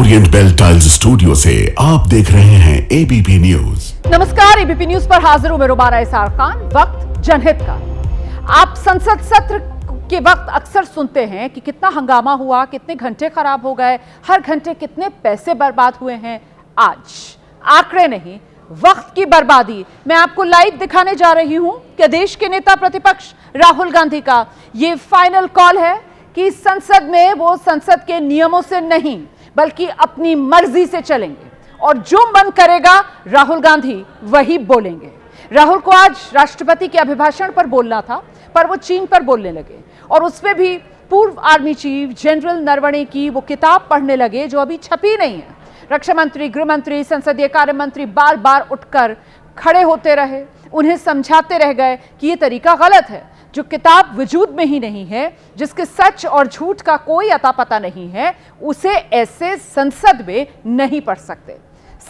Orient bell tiles studio से आप देख रहे हैं एबीपी न्यूज। नमस्कार, एबीपी न्यूज पर हाजिर हूं मैं रुबारा इसार खान। वक्त जनहित का। आप संसद सत्र के वक्त अक्सर सुनते हैं कि कितना हंगामा हुआ, कितने घंटे खराब हो गए, हर घंटे कितने पैसे बर्बाद हुए हैं। आज आंकड़े नहीं, वक्त की बर्बादी मैं आपको लाइव दिखाने जा रही हूं कि देश के नेता प्रतिपक्ष राहुल गांधी का ये फाइनल कॉल है कि संसद में वो संसद के नियमों से नहीं बल्कि अपनी मर्जी से चलेंगे और जो मन करेगा राहुल गांधी वही बोलेंगे। राहुल को आज राष्ट्रपति के अभिभाषण पर बोलना था, पर वो चीन पर बोलने लगे और उसमें भी पूर्व आर्मी चीफ जनरल नरवणे की वो किताब पढ़ने लगे जो अभी छपी नहीं है। रक्षा मंत्री, गृह मंत्री, संसदीय कार्य मंत्री बार बार उठकर खड़े होते रहे, उन्हें समझाते रह गए कि ये तरीका गलत है। जो किताब वजूद में ही नहीं है, जिसके सच और झूठ का कोई अता पता नहीं है, उसे ऐसे संसद में नहीं पढ़ सकते।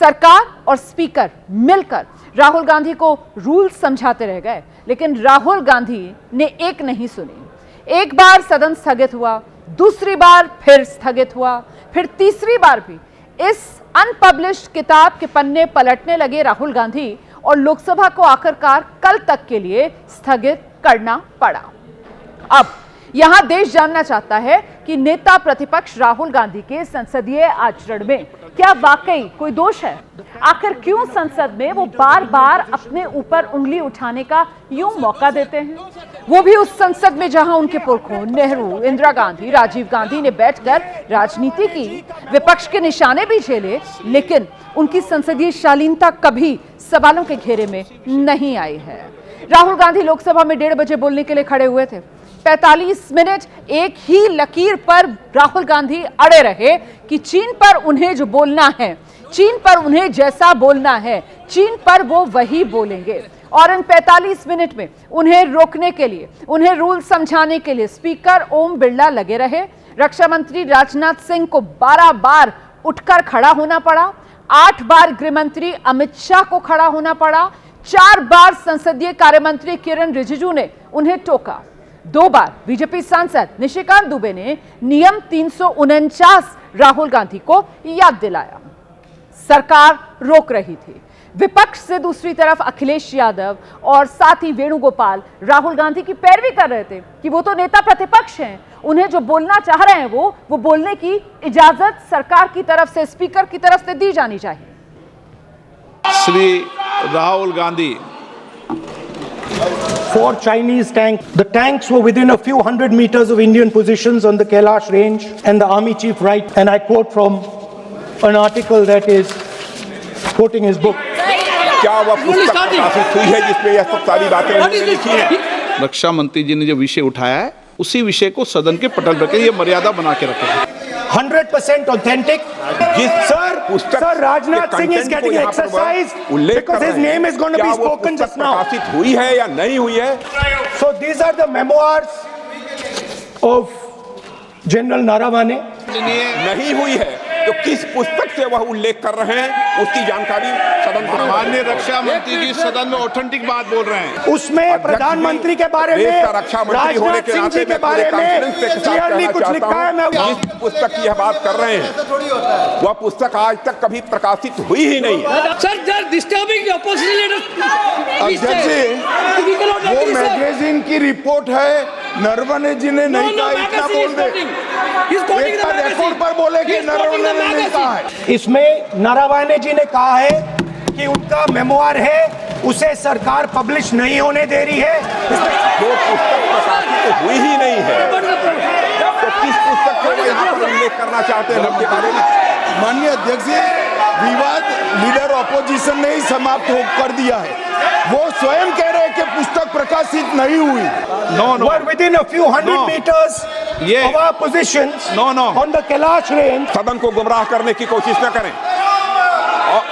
सरकार और स्पीकर मिलकर राहुल गांधी को रूल समझाते रह गए, लेकिन राहुल गांधी ने एक नहीं सुनी। एक बार सदन स्थगित हुआ, दूसरी बार फिर स्थगित हुआ, फिर तीसरी बार भी इस अनपब्लिश्ड किताब के पन्ने पलटने लगे राहुल गांधी और लोकसभा को आखिरकार कल तक के लिए स्थगित करना पड़ा। अब यहां देश जानना चाहता है कि नेता प्रतिपक्ष राहुल गांधी के संसदीय आचरण में क्या वाकई कोई दोष है? आखिर क्यों संसद में वो बार बार अपने ऊपर उंगली उठाने का यूं मौका देते हैं? वो भी उस संसद में जहां उनके पुरखों नेहरू, इंदिरा गांधी, राजीव गांधी ने बैठकर राजनीति की, विपक्ष के निशाने भी झेले, लेकिन उनकी संसदीय शालीनता कभी सवालों के घेरे में नहीं आई है। राहुल गांधी लोकसभा में 1:30 बजे बोलने के लिए खड़े हुए थे। 45 मिनट एक ही लकीर पर राहुल गांधी अड़े रहे कि चीन पर उन्हें जो बोलना है, चीन पर उन्हें जैसा बोलना है, चीन पर वो वही बोलेंगे। और इन 45 मिनट में उन्हें रोकने के लिए, उन्हें रूल समझाने के लिए स्पीकर ओम बिरला लगे रहे। रक्षा मंत्री राजनाथ सिंह को 12 बार उठकर खड़ा होना पड़ा, 8 बार गृह मंत्री अमित शाह को खड़ा होना पड़ा, 4 बार संसदीय कार्य मंत्री किरण रिजिजू ने उन्हें टोका, 2 बार बीजेपी सांसद निशिकांत दुबे ने नियम 349 राहुल गांधी को याद दिलाया। सरकार रोक रही थी, विपक्ष से दूसरी तरफ अखिलेश यादव और साथ ही वेणुगोपाल राहुल गांधी की पैरवी कर रहे थे कि वो तो नेता प्रतिपक्ष हैं, उन्हें जो बोलना चाह रहे हैं वो बोलने की इजाजत सरकार की तरफ से, स्पीकर की तरफ से दी जानी चाहिए। Shri Rahul Gandhi, 4 Chinese tanks. The tanks were within a few hundred meters of Indian positions on the Kailash range, and the army chief writes, and I quote from an article that is quoting his book. क्या वह पुस्तक प्रकाशित हुई है जिसमें यह सब सारी बातें उन्होंने लिखी हैं? रक्षा मंत्री जी ने जो विषय उठाया है उसी विषय को सदन के पटल पर ये मर्यादा बना के रखें। 100% authentic. Sir, Rajnath Singh is getting exercise because his name is going to be spoken just now. प्रकाशित हुई है या नहीं हुई है? So these are the memoirs of General Naravane. नहीं हुई है तो किस पुस्तक से वह उल्लेख कर रहे हैं उसकी जानकारी सदन को। माननीय रक्षा मंत्री जी सदन में ऑथेंटिक बात बोल रहे हैं, उसमें प्रधानमंत्री के बारे में, रक्षा मंत्री होने के नाते के बारे में क्लियरली कुछ लिखा है। मैं जिस पुस्तक की यह बात कर रहे हैं वह पुस्तक आज तक कभी प्रकाशित हुई ही नहीं है। Sir, disturbing the opposition leaders. अध्यक्ष जी, वो मैगजीन की रिपोर्ट है, नरवणे जी ने नहीं कहा, इतना बोल दे। एक रिपोर्ट पर बोले कि नरवणे ने नहीं कहा है। इसमें नरवणे जी ने कहा है कि उनका मेमोआर है, उसे सरकार पब्लिश नहीं होने दे रही है। जो पुस्तक प्रकाशित तो हुई ही नहीं है तो किस पुस्तक को यहाँ पर उल्लेख करना चाहते हैं उनके बारे में? माननीय अध्यक्ष जी, विवाद लीडर ऑपोजिशन ने ही समाप्त कर दिया है। वो स्वयं कह रहे हैं कि पुस्तक प्रकाशित नहीं हुई। No. We're within a few hundred meters of our positions on the Kailash range. सदन को गुमराह करने की कोशिश न करें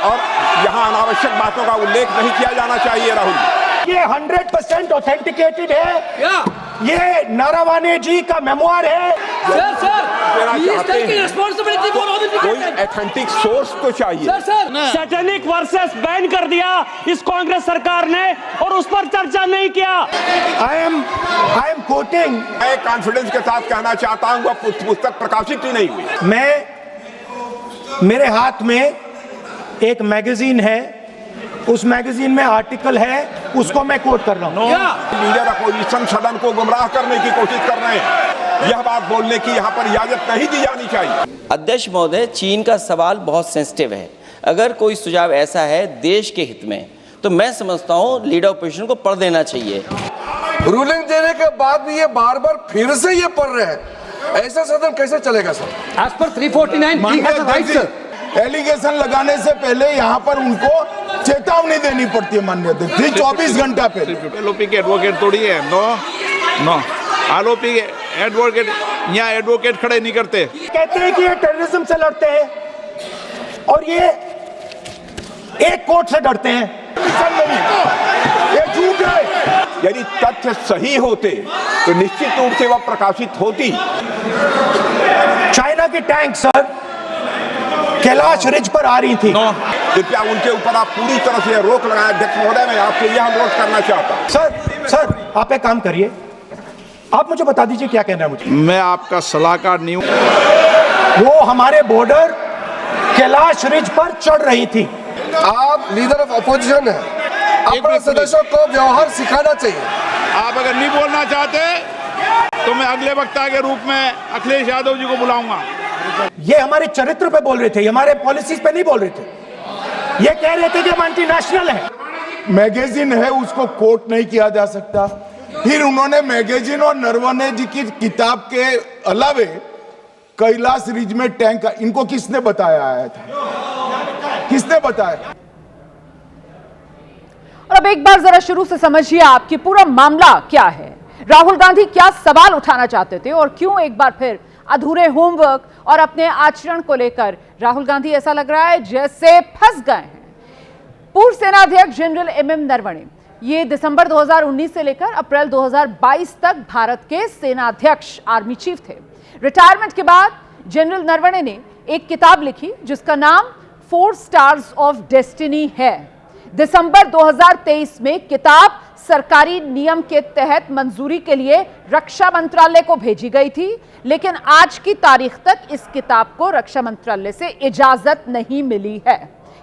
और यहाँ अनावश्यक बातों का उल्लेख नहीं किया जाना चाहिए। राहुल, ये 100% ऑथेंटिकेटेड है, ये नारावाने जी का मेमोआर है। कोई ऑथेंटिक सोर्स तो चाहिए। सैटेनिक वर्सेस बैन कर दिया इस कांग्रेस सरकार ने और उस पर चर्चा नहीं किया। आई एम कोटिंग, मैं कॉन्फिडेंस के साथ कहना चाहता हूँ वह पुस्तक प्रकाशित ही नहीं हुई। मैं मेरे हाथ में एक मैगजीन है, उस मैगजीन में आर्टिकल है, उसको मैं कोट कर रहा हूं। लीडर अपोजिशन सदन को गुमराह करने की कोशिश कर रहे हैं। यह बात बोलने की यहाँ पर इजाजत नहीं दी जानी चाहिए। अध्यक्ष महोदय, चीन का सवाल बहुत सेंसिटिव है। अगर कोई सुझाव ऐसा है देश के हित में, तो मैं समझता हूँ लीडर ऑपोजिशन को पढ़ देना चाहिए। रूलिंग देने के बाद भी ये बार बार फिर से ये पढ़ रहे हैं, ऐसा सदन कैसे चलेगा sir? As per 349, he has a right, sir. Allegation लगाने से पहले यहाँ पर उनको चेतावनी देनी पड़ती है माननीय अध्यक्ष। 24 घंटा पहले। एलओपी के एडवोकेट थोड़ी है। नो आरोपी के एडवोकेट यहाँ एडवोकेट खड़े नहीं करते। कहते हैं कि ये टेररिज्म से लड़ते हैं और ये एक कोर्ट से डरते हैं। ये झूठ है। यदि तथ्य सही होते तो निश्चित रूप से वह प्रकाशित होती। चाइना की टैंक सर कैलाश रिज पर आ रही थी। कृपया उनके ऊपर आप पूरी तरह से रोक लगाएं। अध्यक्ष महोदय, मैं आपसे यह अनुरोध करना चाहता हूं। सर आप एक काम करिए, आप मुझे बता दीजिए क्या कहना है मुझे। मैं आपका सलाहकार नहीं हूं। वो हमारे बॉर्डर कैलाश रिज पर चढ़ रही थी। आप लीडर ऑफ अपोजिशन है, अपने सदस्यों को व्यवहार सिखाना चाहिए। आप अगर नहीं बोलना चाहते तो मैं अगले वक्ता के रूप में अखिलेश यादव जी को बुलाऊंगा। ये हमारे चरित्र पे बोल रहे थे, हमारे पॉलिसीज पे नहीं बोल रहे थे। ये कह रहे थे कि हम एंटी नेशनल है। मैगजीन है, उसको कोट नहीं किया जा सकता। फिर उन्होंने मैगजीन और नरवणे जी की किताब के अलावे कैलाश रिज में टैंक, इनको किसने बताया आया था? किसने बताया? और अब एक बार जरा शुरू से समझिए आप कि पूरा मामला क्या है। राहुल गांधी क्या सवाल उठाना चाहते थे और क्यों एक बार फिर अधूरे होमवर्क और अपने आचरण को लेकर राहुल गांधी ऐसा लग रहा है जैसे फंस गए हैं। पूर्व सेनाध्यक्ष जनरल एमएम नरवणे ये दिसंबर 2019 से लेकर अप्रैल 2022 तक भारत के सेनाध्यक्ष आर्मी चीफ थे। रिटायरमेंट के बाद जनरल नरवणे ने एक किताब लिखी जिसका नाम 4 स्टार्स ऑफ डेस्टिनी है। दिसंबर 2023 में किताब सरकारी नियम के तहत मंजूरी के लिए रक्षा मंत्रालय को भेजी गई थी, लेकिन आज की तारीख तक इस किताब को रक्षा मंत्रालय से इजाजत नहीं मिली है।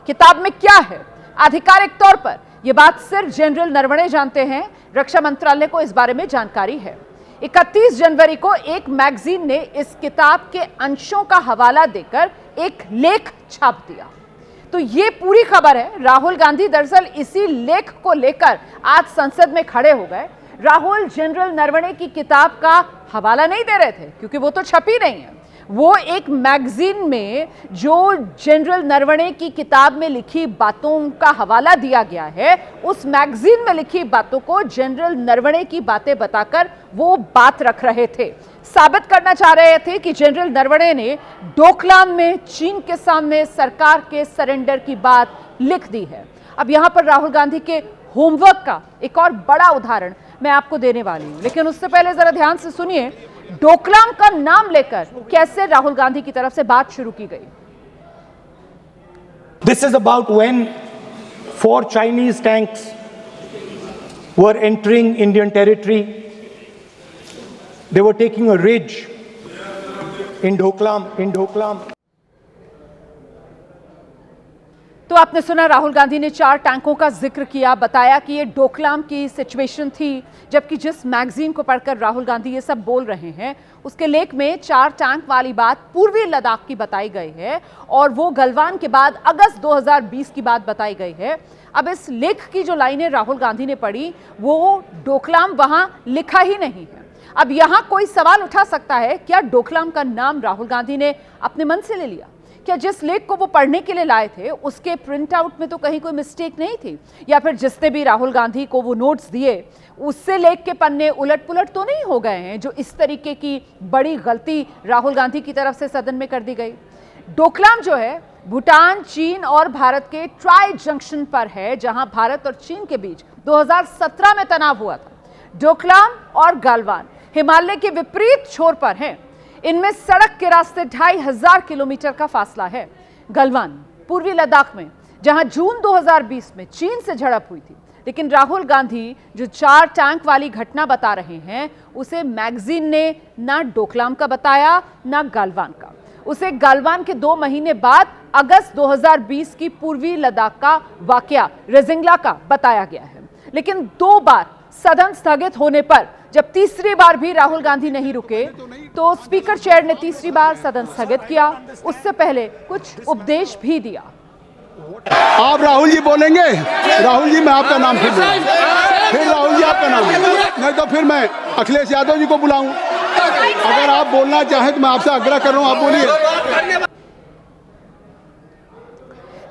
किताब में क्या है, आधिकारिक तौर पर यह बात सिर्फ जनरल नरवणे जानते हैं। रक्षा मंत्रालय को इस बारे में जानकारी है। 31 जनवरी को एक मैगजीन ने इस किताब के अंशों का हवाला देकर एक लेख छाप दिया। तो ये पूरी खबर है। राहुल गांधी दरअसल इसी लेख को लेकर आज संसद में खड़े हो गए। राहुल जनरल नरवणे की किताब का हवाला नहीं दे रहे थे क्योंकि वो तो छपी नहीं है। वो एक मैगजीन में जो जनरल नरवणे की किताब में लिखी बातों का हवाला दिया गया है, उस मैगजीन में लिखी बातों को जनरल नरवणे की बातें बताकर वो बात रख रहे थे। साबित करना चाह रहे थे कि जनरल नरवणे ने डोकलाम में चीन के सामने सरकार के सरेंडर की बात लिख दी है। अब यहां पर राहुल गांधी के होमवर्क का एक और बड़ा उदाहरण मैं आपको देने वाली हूं, लेकिन उससे पहले जरा ध्यान से सुनिए डोकलाम का नाम लेकर कैसे राहुल गांधी की तरफ से बात शुरू की गई। This is about when 4 Chinese tanks were entering Indian territory. They were taking a ridge in Doklam. तो आपने सुना, राहुल गांधी ने 4 टैंकों का जिक्र किया, बताया कि ये डोकलाम की सिचुएशन थी। जबकि जिस मैगजीन को पढ़कर राहुल गांधी ये सब बोल रहे हैं, उसके लेख में 4 टैंक वाली बात पूर्वी लद्दाख की बताई गई है और वो गलवान के बाद अगस्त 2020 की बात बताई गई है। अब इस लेख की जो लाइनें राहुल गांधी ने पढ़ी, वो डोकलाम वहां लिखा ही नहीं है। अब यहां कोई सवाल उठा सकता है, क्या डोकलाम का नाम राहुल गांधी ने अपने मन से ले लिया? क्या जिस लेख को वो पढ़ने के लिए लाए थे उसके प्रिंट आउट में तो कहीं कोई मिस्टेक नहीं थी? या फिर जिसने भी राहुल गांधी को वो नोट्स दिए उससे लेख के पन्ने उलट पुलट तो नहीं हो गए हैं जो इस तरीके की बड़ी गलती राहुल गांधी की तरफ से सदन में कर दी गई? डोकलाम जो है भूटान, चीन और भारत के ट्राई जंक्शन पर है, जहां भारत और चीन के बीच 2017 में तनाव हुआ था। डोकलाम और गलवान हिमालय के विपरीत छोर पर हैं। इनमें सड़क के रास्ते 2500 किलोमीटर का फासला है। गलवान पूर्वी लद्दाख में, जहां जून 2020 में चीन से झड़प हुई थी। लेकिन राहुल गांधी जो 4 टैंक वाली घटना बता रहे हैं, उसे मैगजीन ने ना डोकलाम का बताया ना गलवान का। उसे गालवान के 2 महीने बाद अगस्त 2020 की पूर्वी लद्दाख का वाकया रेजिंगला का बताया गया है। लेकिन 2 बार सदन स्थगित होने पर जब तीसरी बार भी राहुल गांधी नहीं रुके तो स्पीकर चेयर ने तीसरी बार सदन स्थगित किया। उससे पहले कुछ उपदेश भी दिया। आप राहुल जी बोलेंगे? राहुल जी मैं आपका नाम फिर राहुल जी आपका नाम नहीं तो फिर मैं अखिलेश यादव जी को बुलाऊं। अगर आप बोलना चाहें तो मैं आपसे आग्रह कर रहा हूं, आप बोलिए।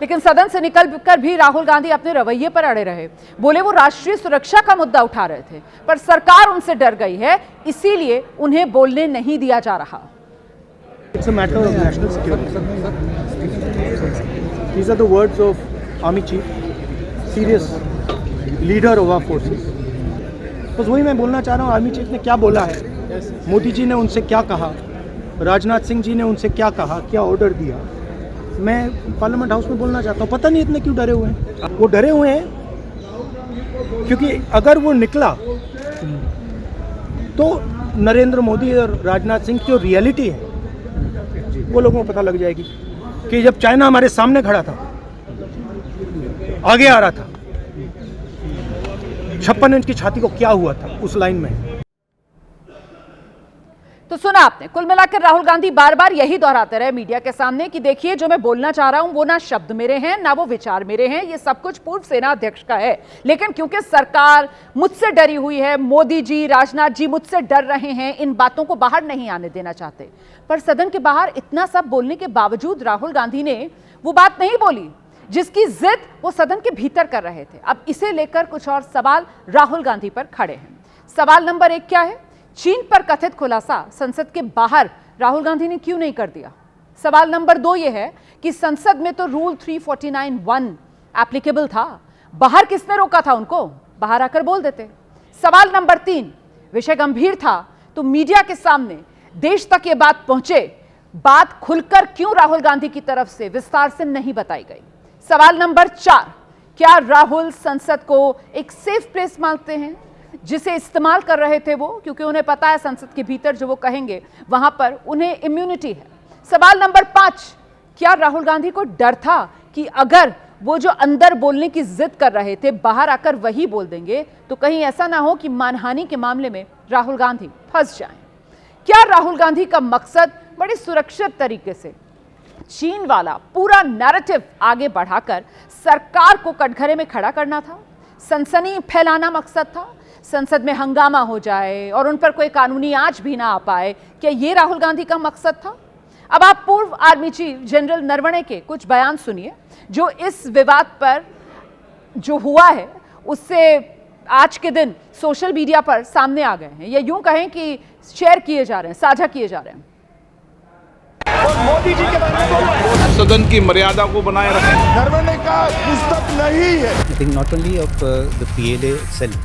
लेकिन सदन से निकलकर भी राहुल गांधी अपने रवैये पर अड़े रहे। बोले वो राष्ट्रीय सुरक्षा का मुद्दा उठा रहे थे, पर सरकार उनसे डर गई है, इसीलिए उन्हें बोलने नहीं दिया जा रहा। It's a matter of national security. These are the words of Army Chief, serious leader of our forces. बस वही मैं बोलना चाह रहा हूँ, आर्मी चीफ ने क्या बोला है, मोदी जी ने उनसे क्या कहा, राजनाथ सिंह जी ने उनसे क्या कहा, क्या ऑर्डर दिया, मैं पार्लियामेंट हाउस में बोलना चाहता हूँ। पता नहीं इतने क्यों डरे हुए हैं। वो डरे हुए हैं क्योंकि अगर वो निकला तो नरेंद्र मोदी और राजनाथ सिंह की जो रियलिटी है वो लोगों को पता लग जाएगी कि जब चाइना हमारे सामने खड़ा था, आगे आ रहा था, 56 इंच की छाती को क्या हुआ था उस लाइन में। तो सुना आपने, कुल मिलाकर राहुल गांधी बार बार यही दोहराते रहे मीडिया के सामने कि देखिए जो मैं बोलना चाह रहा हूं वो ना शब्द मेरे हैं ना वो विचार मेरे हैं, ये सब कुछ पूर्व सेना अध्यक्ष का है। लेकिन क्योंकि सरकार मुझसे डरी हुई है, मोदी जी राजनाथ जी मुझसे डर रहे हैं, इन बातों को बाहर नहीं आने देना चाहते। पर सदन के बाहर इतना सब बोलने के बावजूद राहुल गांधी ने वो बात नहीं बोली जिसकी जिद वो सदन के भीतर कर रहे थे। अब इसे लेकर कुछ और सवाल राहुल गांधी पर खड़े हैं। सवाल नंबर 1 क्या है? चीन पर कथित खुलासा संसद के बाहर राहुल गांधी ने क्यों नहीं कर दिया? सवाल नंबर 2 यह है कि संसद में तो रूल 349(1) एप्लीकेबल था, बाहर किसने रोका था उनको? बाहर आकर बोल देते। सवाल नंबर 3, विषय गंभीर था तो मीडिया के सामने देश तक ये बात पहुंचे, बात खुलकर क्यों राहुल गांधी की तरफ से विस्तार से नहीं बताई गई? सवाल नंबर 4, क्या राहुल संसद को एक सेफ प्लेस मानते हैं जिसे इस्तेमाल कर रहे थे वो, क्योंकि उन्हें पता है संसद के भीतर जो वो कहेंगे वहां पर उन्हें इम्यूनिटी है। सवाल नंबर 5, क्या राहुल गांधी को डर था कि अगर वो जो अंदर बोलने की जिद कर रहे थे बाहर आकर वही बोल देंगे तो कहीं ऐसा ना हो कि मानहानि के मामले में राहुल गांधी फंस जाएं? क्या राहुल गांधी का मकसद बड़ी सुरक्षित तरीके से चीन वाला पूरा नैरेटिव आगे बढ़ाकर सरकार को कटघरे में खड़ा करना था? सनसनी फैलाना मकसद था, संसद में हंगामा हो जाए और उन पर कोई कानूनी आंच भी ना आ पाए, क्या ये राहुल गांधी का मकसद था? अब आप पूर्व आर्मी चीफ जनरल नरवणे के कुछ बयान सुनिए जो इस विवाद पर जो हुआ है उससे आज के दिन सोशल मीडिया पर सामने आ गए हैं, या यूं कहें कि शेयर किए जा रहे हैं, साझा किए जा रहे हैं। मोदी जी के बारे में सदन की मर्यादा को बनाए रखें। नरवणे का पुस्तक नहीं है। I think not only of the PLA itself,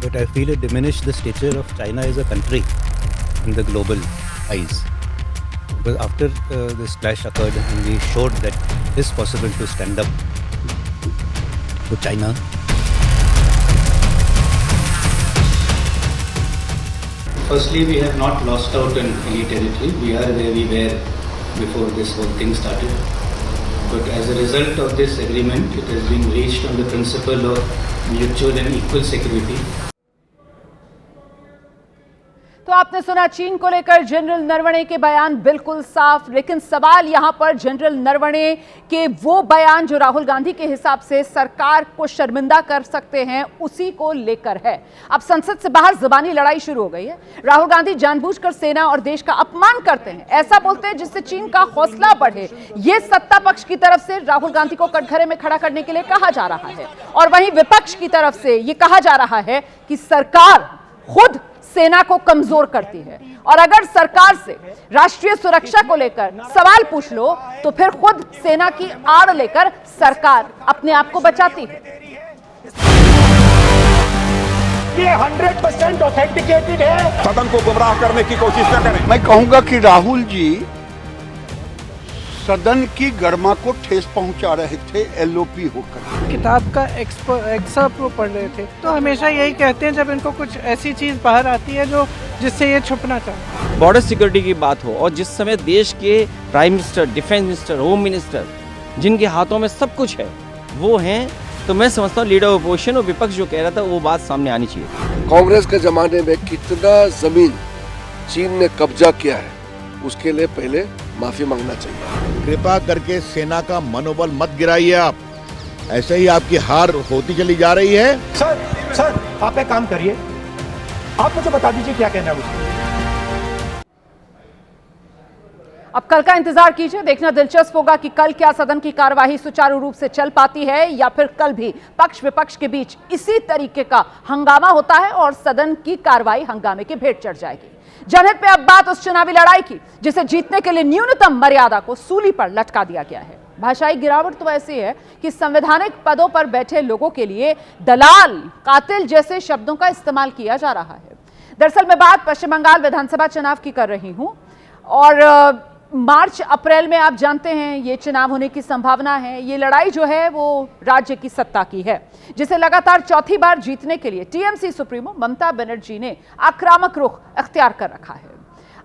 but I feel it diminished the stature of China as a country in the global eyes. Because after this clash occurred and we showed that it is possible to stand up to China. Firstly, we have not lost out in any territory. We are where we were before this whole thing started. But as a result of this agreement, it has been reached on the principle of mutual and equal security. तो आपने सुना चीन को लेकर general Naravane के बयान बिल्कुल साफ, लेकिन सवाल यहां पर जनरल नरवणे के वो बयान जो राहुल गांधी के हिसाब से सरकार को शर्मिंदा कर सकते हैं उसी को लेकर है। अब संसद से बाहर जुबानी लड़ाई शुरू हो गई है। राहुल गांधी जानबूझकर सेना और देश का अपमान करते हैं, ऐसा बोलते हैं जिससे चीन का हौसला बढ़े। ये सत्ता पक्ष की तरफ से राहुल गांधी को कटघरे में खड़ा करने के लिए कहा जा रहा है, और वहीं विपक्ष की तरफ से ये कहा जा रहा है कि सरकार खुद सेना को कमजोर करती है, और अगर सरकार से राष्ट्रीय सुरक्षा को लेकर सवाल पूछ लो तो फिर खुद सेना की आड़ लेकर सरकार अपने आप को बचाती है। ये 100% ऑथेंटिकेटेड है। सदन को गुमराह करने की कोशिश न करें। मैं कहूंगा कि राहुल जी सदन की गरिमा को ठेस पहुंचा रहे थे एलओपी होकर। किताब का एक्सर्प्ट वो पढ़ रहे थे, तो हमेशा यही कहते हैं जब इनको कुछ ऐसी चीज बाहर आती है जो जिससे ये छुपना चाहते। बॉर्डर सिक्योरिटी की बात हो और जिस समय देश के prime minister, defence minister, home minister, जिनके हाथों में सब कुछ है, वो हैं, तो मैं समझता हूँ लीडर अपोजिशन और विपक्ष जो कह रहा था वो बात सामने आनी चाहिए। कांग्रेस के जमाने में कितना जमीन चीन ने कब्जा किया है, उसके लिए पहले माफी मांगना चाहिए। कृपा करके सेना का मनोबल मत गिराइए आप, ऐसे ही आपकी हार होती चली जा रही है। सर आप एक काम करिए, आप मुझे बता दीजिए क्या कहना है उसको। अब कल का इंतजार कीजिए, देखना दिलचस्प होगा कि कल क्या सदन की कार्यवाही सुचारू रूप से चल पाती है या फिर कल भी पक्ष विपक्ष के बीच इसी तरीके का हंगामा होता है और सदन की कार्यवाही हंगामे की भेंट चढ़ जाएगी। जनहित में अब बात उस चुनावी लड़ाई की जिसे जीतने के लिए न्यूनतम मर्यादा को सूली पर लटका दिया गया है। भाषाई गिरावट तो ऐसी है कि संवैधानिक पदों पर बैठे लोगों के लिए दलाल, कातिल जैसे शब्दों का इस्तेमाल किया जा रहा है। दरअसल मैं बात पश्चिम बंगाल विधानसभा चुनाव की कर रही हूं और मार्च अप्रैल में आप जानते हैं ये चुनाव होने की संभावना है। ये लड़ाई जो है वो राज्य की सत्ता की है, जिसे लगातार चौथी बार जीतने के लिए टीएमसी सुप्रीमो ममता बनर्जी ने आक्रामक रुख अख्तियार कर रखा है।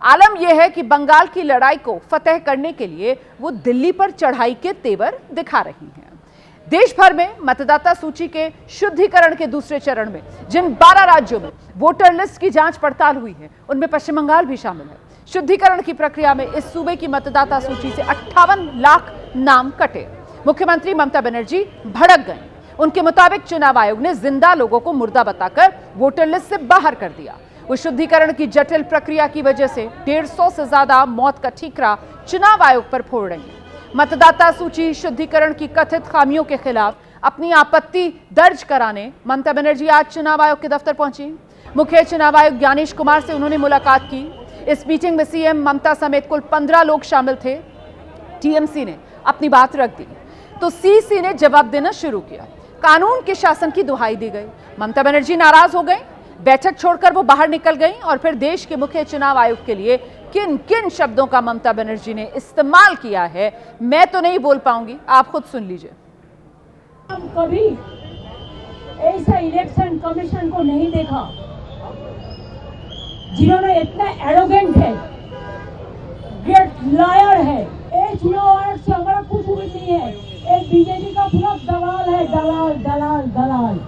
आलम यह है कि बंगाल की लड़ाई को फतेह करने के लिए वो दिल्ली पर चढ़ाई के तेवर दिखा रही हैं। देश भर में मतदाता सूची के शुद्धिकरण के दूसरे चरण में जिन 12 राज्यों में वोटर लिस्ट की जांच पड़ताल हुई है, उनमें पश्चिम बंगाल भी शामिल है। शुद्धिकरण की प्रक्रिया में इस सूबे की मतदाता सूची से 58 लाख नाम कटे। मुख्यमंत्री ममता बनर्जी भड़क गईं। उनके मुताबिक चुनाव आयोग ने जिंदा लोगों को मुर्दा बताकर वोटर लिस्ट से बाहर कर दिया। वो शुद्धिकरण की जटिल प्रक्रिया की वजह से 150 से ज्यादा मौत का ठीकरा चुनाव आयोग पर फोड़ रही है। मतदाता सूची शुद्धिकरण की कथित खामियों के खिलाफ अपनी आपत्ति दर्ज कराने ममता बनर्जी आज चुनाव आयोग के दफ्तर पहुंची। मुख्य चुनाव आयुक्त ज्ञानेश कुमार से उन्होंने मुलाकात की। इस मीटिंग में सीएम ममता समेत कुल 15 लोग शामिल थे। टीएमसी ने अपनी बात रख दी तो सीसी ने जवाब देना शुरू किया। कानून के शासन की दुहाई दी गई। ममता बनर्जी नाराज हो गई, बैठक छोड़कर वो बाहर निकल गई और फिर देश के मुख्य चुनाव आयुक्त के लिए किन किन शब्दों का ममता बनर्जी ने इस्तेमाल किया है मैं तो नहीं बोल पाऊंगी, आप खुद सुन लीजिए। हम कभी ऐसा इलेक्शन कमीशन को नहीं देखा जिन्होंने इतना एरोगेंट है, ग्रेट लायर है। एक चुनाव आयोग से हमारा कुछ भी नहीं है, एक बीजेपी का पूरा दलाल है, दलाल दलाल दलाल।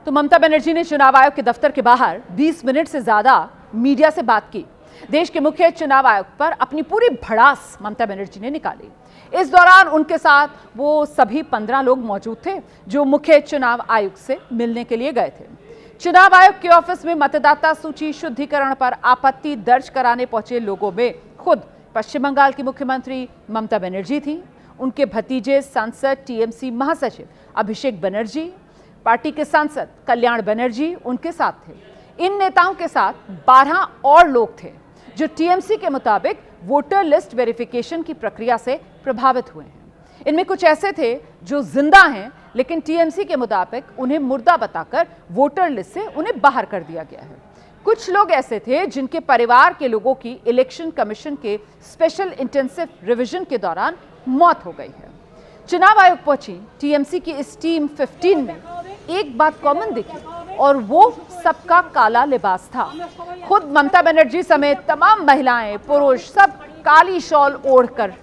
तो ममता बनर्जी ने चुनाव आयोग के दफ्तर के बाहर 20 मिनट से ज्यादा मीडिया से बात की। देश के मुख्य चुनाव आयुक्त पर अपनी पूरी भड़ास ममता बनर्जी ने निकाली। इस दौरान उनके साथ वो सभी 15 लोग मौजूद थे जो मुख्य चुनाव आयुक्त से मिलने के लिए गए थे। चुनाव आयोग के ऑफिस में मतदाता सूची शुद्धिकरण पर आपत्ति दर्ज कराने पहुंचे लोगों में खुद पश्चिम बंगाल की मुख्यमंत्री ममता बनर्जी थी। उनके भतीजे सांसद टीएमसी महासचिव अभिषेक बनर्जी, पार्टी के सांसद कल्याण बनर्जी उनके साथ थे। इन नेताओं के साथ 12 और लोग थे जो टीएमसी के मुताबिक वोटर लिस्ट वेरिफिकेशन की प्रक्रिया से प्रभावित हुए हैं। इनमें कुछ ऐसे थे जो जिंदा हैं लेकिन टीएमसी के मुताबिक उन्हें मुर्दा बताकर वोटर लिस्ट से उन्हें बाहर कर दिया गया है। कुछ लोग ऐसे थे जिनके परिवार के लोगों की इलेक्शन कमीशन के स्पेशल इंटेंसिव रिवीजन के दौरान मौत हो गई है। चुनाव आयोग पहुंची टीएमसी की इस टीम 15 में एक बात कॉमन दिखी और वो सबका काला लिबास था। खुद ममता बनर्जी समेत तमाम महिलाएं, पुरुष सब काली शॉल ओढ़कर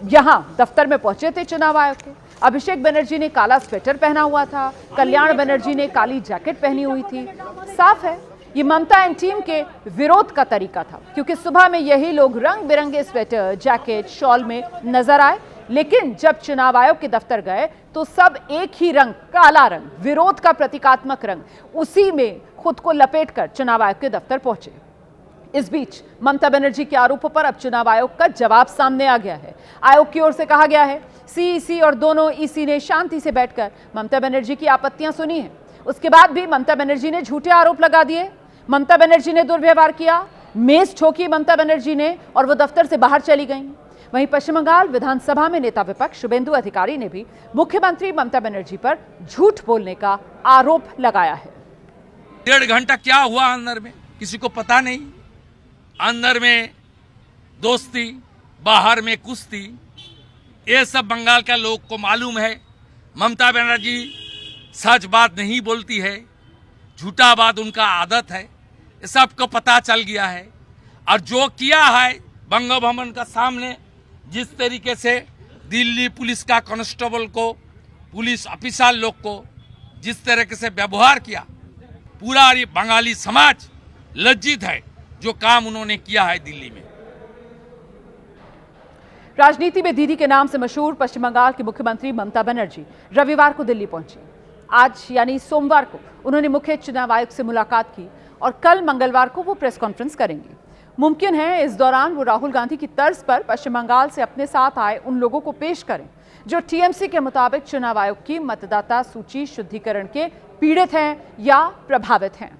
यहां दफ्तर में पहुंचे थे चुनाव आयोग के। अभिषेक बनर्जी ने काला स्वेटर पहना हुआ था, कल्याण बनर्जी ने काली जैकेट पहनी हुई थी। साफ है ये ममता एंड टीम के विरोध का तरीका था, क्योंकि सुबह में यही लोग रंग बिरंगे स्वेटर, जैकेट, शॉल में नजर आए, लेकिन जब चुनाव आयोग के दफ्तर गए तो सब एक ही रंग, काला रंग, विरोध का प्रतीकात्मक रंग, उसी में खुद को लपेटकर चुनाव आयोग के दफ्तर पहुंचे। इस बीच ममता बनर्जी के आरोपों पर अब चुनाव आयोग का जवाब सामने आ गया है। आयोग की ओर से कहा गया है सीईसी और दोनों ईसी ने शांति से बैठकर ममता बनर्जी की आपत्तियां सुनी हैं। उसके बाद भी ममता बनर्जी ने झूठे आरोप लगा दिए। ममता बनर्जी ने दुर्व्यवहार किया, मेज ठोकी ममता बनर्जी ने और वो दफ्तर से बाहर चली गईं। वहीं पश्चिम बंगाल विधानसभा में नेता विपक्ष शुभेंदु अधिकारी ने भी मुख्यमंत्री ममता बनर्जी पर झूठ बोलने का आरोप लगाया है। 1.5 घंटा क्या हुआ अंदर में किसी को पता नहीं। अंदर में दोस्ती, बाहर में कुश्ती, ये सब बंगाल का लोग को मालूम है। ममता बनर्जी सच बात नहीं बोलती है, झूठा बात उनका आदत है, ये सबको पता चल गया है। और जो किया है बंग भवन का सामने, जिस तरीके से दिल्ली पुलिस का कांस्टेबल को, पुलिस ऑफिसर लोग को जिस तरीके से व्यवहार किया, पूरा ये बंगाली समाज लज्जित है जो काम उन्होंने किया है दिल्ली में। राजनीति में दीदी के नाम से मशहूर पश्चिम बंगाल की मुख्यमंत्री ममता बनर्जी रविवार को दिल्ली पहुंची। आज यानी सोमवार को उन्होंने मुख्य चुनाव आयुक्त से मुलाकात की और कल मंगलवार को वो प्रेस कॉन्फ्रेंस करेंगी। मुमकिन है इस दौरान वो राहुल गांधी की तर्ज पर पश्चिम बंगाल से अपने साथ आए उन लोगों को पेश करें जो टीएमसी के मुताबिक चुनाव आयोग की मतदाता सूची शुद्धिकरण के पीड़ित हैं या प्रभावित हैं।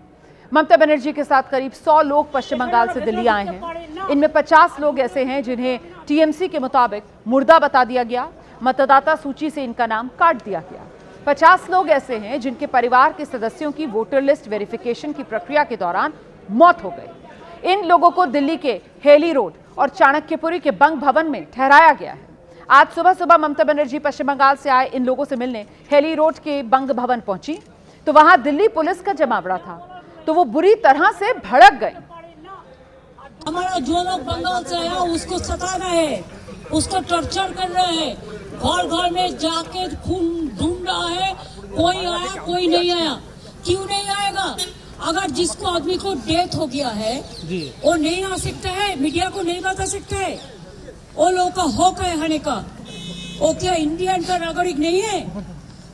ममता बनर्जी के साथ करीब 100 लोग पश्चिम बंगाल से दिल्ली आए हैं। इनमें 50 लोग ऐसे हैं जिन्हें टीएमसी के मुताबिक मुर्दा बता दिया गया, मतदाता सूची से इनका नाम काट दिया गया। 50 लोग ऐसे हैं जिनके परिवार के सदस्यों की वोटर लिस्ट वेरिफिकेशन की प्रक्रिया के दौरान मौत हो गई। इन लोगों को दिल्ली के हेली रोड और चाणक्यपुरी के बंग भवन में ठहराया गया है। आज सुबह सुबह ममता बनर्जी पश्चिम बंगाल से आए इन लोगों से मिलने हेली रोड के बंग भवन पहुंची तो वहां दिल्ली पुलिस का जमावड़ा था, तो वो बुरी तरह से भड़क गए। हमारा जो लोग बंगाल से आया उसको सता रहे हैं, उसको टॉर्चर कर रहे हैं, घर घर में जाके खून ढूंढ रहा है, कोई आया कोई नहीं आया। क्यों नहीं आएगा? अगर जिसको आदमी को डेथ हो गया है वो नहीं आ सकता है, मीडिया को नहीं बता सकता है, वो लोग का हक है आने का। वो क्या इंडियन का नागरिक नहीं है?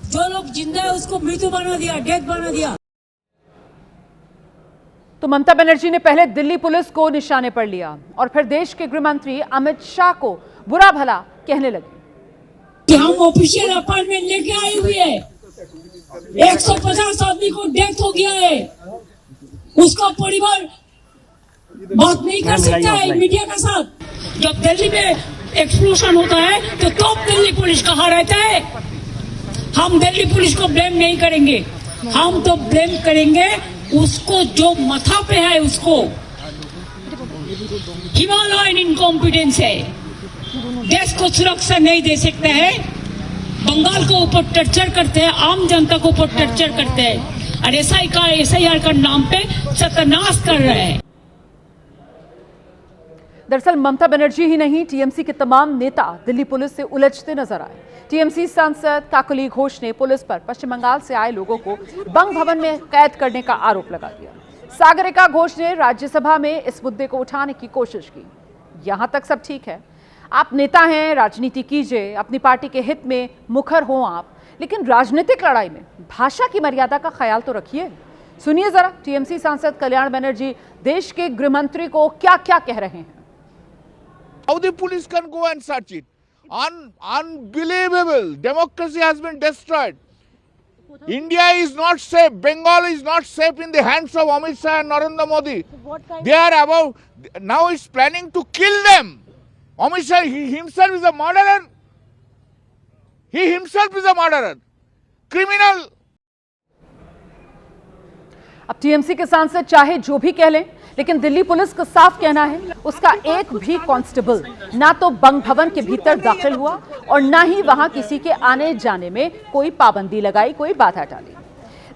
जो लोग जिंदा है उसको मृत्यु बना दिया, डेथ बना दिया। तो ममता बनर्जी ने पहले दिल्ली पुलिस को निशाने पर लिया और फिर देश के गृह मंत्री अमित शाह को बुरा भला कहने लगे कि हम ऑफिशियल अपॉइंटमेंट लेके आए हुए हैं, 150 आदमी को डेथ हो गया है, उसका परिवार बात नहीं कर सकता है मीडिया के साथ। जब दिल्ली में एक्सप्लोजन होता है तो दिल्ली पुलिस कहाँ रहता है? हम दिल्ली पुलिस को ब्लेम नहीं करेंगे, हम तो ब्लेम करेंगे उसको जो माथा पे है, उसको हिमालयन इनकॉम्पिटेंस है, देश को सुरक्षा नहीं दे सकते हैं, बंगाल को ऊपर टर्चर करते हैं, आम जनता को ऊपर टर्चर करते हैं और एसआईआर का नाम पे सत्यानाश कर रहे हैं। दरअसल ममता बनर्जी ही नहीं, टीएमसी के तमाम नेता दिल्ली पुलिस से उलझते नजर आए। टीएमसी सांसद काकोली घोष ने पुलिस पर पश्चिम बंगाल से आए लोगों को बंग भवन में कैद करने का आरोप लगा दिया। सागरिका घोष ने राज्यसभा में इस मुद्दे को उठाने की कोशिश की। यहां तक सब ठीक है, आप नेता हैं, राजनीति कीजिए, अपनी पार्टी के हित में मुखर हों आप, लेकिन राजनीतिक लड़ाई में भाषा की मर्यादा का ख्याल तो रखिए। सुनिए जरा टीएमसी सांसद कल्याण बनर्जी देश के गृह मंत्री को क्या क्या कह रहे हैं। How the police can go and search it? Unbelievable. Democracy has been destroyed. India is not safe. Bengal is not safe in the hands of Amit Shah and Narendra Modi. They are about, now is planning to kill them. Amit Shah, he himself is a murderer. He himself is a murderer. Criminal. अब TMC के सांसद चाहे जो भी कह लें, लेकिन Delhi police को साफ कहना है उसका एक भी कांस्टेबल ना तो बंग भवन के भीतर दाखिल हुआ और ना ही वहां किसी के आने जाने में कोई पाबंदी लगाई, कोई बाधा डाली।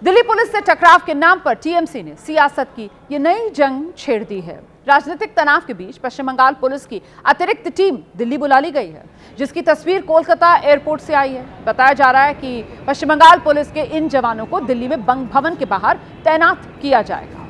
दिल्ली पुलिस से टकराव के नाम पर टीएमसी ने सियासत की ये नई जंग छेड़ दी है। राजनीतिक तनाव के बीच पश्चिम बंगाल पुलिस की अतिरिक्त टीम दिल्ली बुला ली गई है, जिसकी तस्वीर कोलकाता एयरपोर्ट से आई है। बताया जा रहा है कि पश्चिम बंगाल पुलिस के इन जवानों को दिल्ली में बंग भवन के बाहर तैनात किया जाएगा।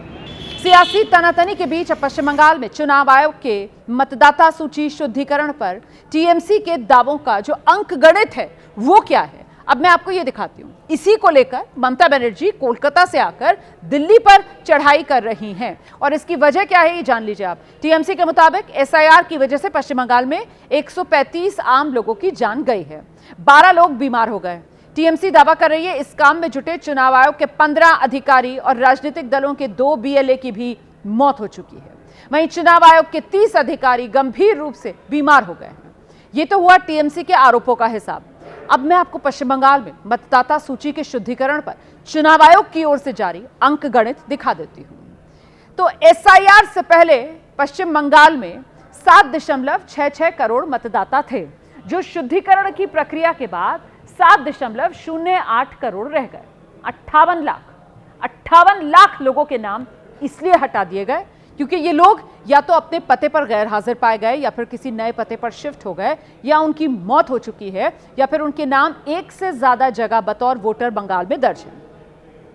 सियासी तनातनी के बीच अब पश्चिम बंगाल में चुनाव आयोग के मतदाता सूची शुद्धिकरण पर टीएमसी के दावों का जो अंक गणित है वो क्या है, अब मैं आपको ये दिखाती हूँ। इसी को लेकर ममता बनर्जी कोलकाता से आकर दिल्ली पर चढ़ाई कर रही हैं और इसकी वजह क्या है ये जान लीजिए आप। टीएमसी के मुताबिक एसआईआर की वजह से पश्चिम बंगाल में 135 आम लोगों की जान गई है, 12 लोग बीमार हो गए। टीएमसी दावा कर रही है इस काम में जुटे चुनाव आयोग के 15 अधिकारी और राजनीतिक दलों के 2 बीएलए की भी मौत हो चुकी है। वहीं चुनाव आयोग के 30 अधिकारी गंभीर रूप से बीमार हो गए हैं। ये तो हुआ टीएमसी के आरोपों का हिसाब। अब मैं आपको पश्चिम बंगाल में मतदाता सूची के शुद्धिकरण पर चुनाव आयोग की ओर से जारी अंक गणित दिखा देती हूं। तो एसआईआर से पहले पश्चिम बंगाल में 7.66 करोड़ मतदाता थे, जो शुद्धिकरण की प्रक्रिया के बाद 7.08 करोड़ रह गए। 58 लाख लोगों के नाम इसलिए हटा दिए गए क्योंकि ये लोग या तो अपने पते पर गैर हाजिर पाए गए, या फिर किसी नए पते पर शिफ्ट हो गए, या उनकी मौत हो चुकी है, या फिर उनके नाम एक से ज्यादा जगह बतौर वोटर बंगाल में दर्ज है।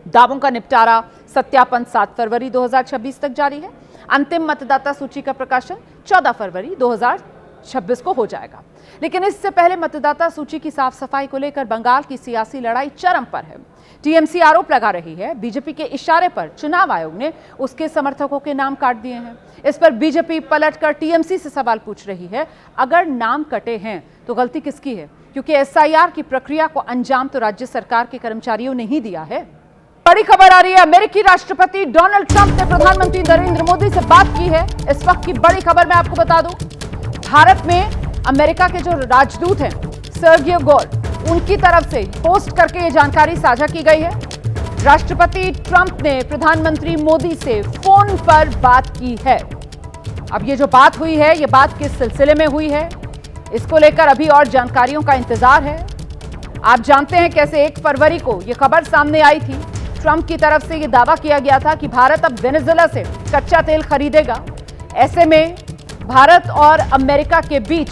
दावों का निपटारा सत्यापन 7 फरवरी 2026 तक जारी है। अंतिम मतदाता सूची का प्रकाशन 14 फरवरी 2026 को हो जाएगा। लेकिन इससे पहले मतदाता सूची की साफ सफाई को लेकर बंगाल की सियासी लड़ाई चरम पर है। टीएमसी आरोप लगा रही है बीजेपी के इशारे पर चुनाव आयोग ने उसके समर्थकों के नाम काट दिए हैं। इस पर बीजेपी पलटकर टीएमसी से सवाल पूछ रही है, अगर नाम कटे हैं तो गलती किसकी है? क्योंकि एसआईआर की प्रक्रिया को अंजाम तो राज्य सरकार के कर्मचारियों ने ही दिया है। बड़ी खबर आ रही है, अमेरिकी राष्ट्रपति डोनाल्ड ट्रंप ने प्रधानमंत्री नरेंद्र मोदी से बात की है। इस वक्त की बड़ी खबर मैं आपको बता दूं, भारत में अमेरिका के जो राजदूत हैं सर्गियो गोल, उनकी तरफ से पोस्ट करके ये जानकारी साझा की गई है। राष्ट्रपति ट्रंप ने प्रधानमंत्री मोदी से फोन पर बात की है। अब ये जो बात हुई है, ये बात किस सिलसिले में हुई है, इसको लेकर अभी और जानकारियों का इंतजार है। आप जानते हैं कैसे 1 फरवरी को ये खबर सामने आई थी। ट्रंप की तरफ से ये दावा किया गया था कि भारत अब वेनेजुएला से कच्चा तेल खरीदेगा। ऐसे में भारत और अमेरिका के बीच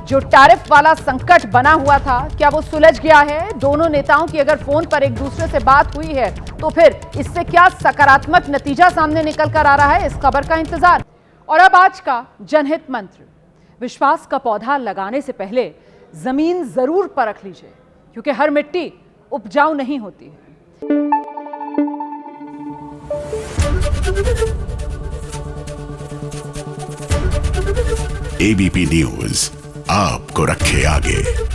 जो टैरिफ वाला संकट बना हुआ था, क्या वो सुलझ गया है? दोनों नेताओं की अगर फोन पर एक दूसरे से बात हुई है तो फिर इससे क्या सकारात्मक नतीजा सामने निकल कर आ रहा है, इस खबर का इंतजार। और अब आज का जनहित मंत्र, विश्वास का पौधा लगाने से पहले जमीन जरूर परख लीजिए, क्योंकि हर मिट्टी उपजाऊ नहीं होती है। एबीपी न्यूज आपको रखे आगे।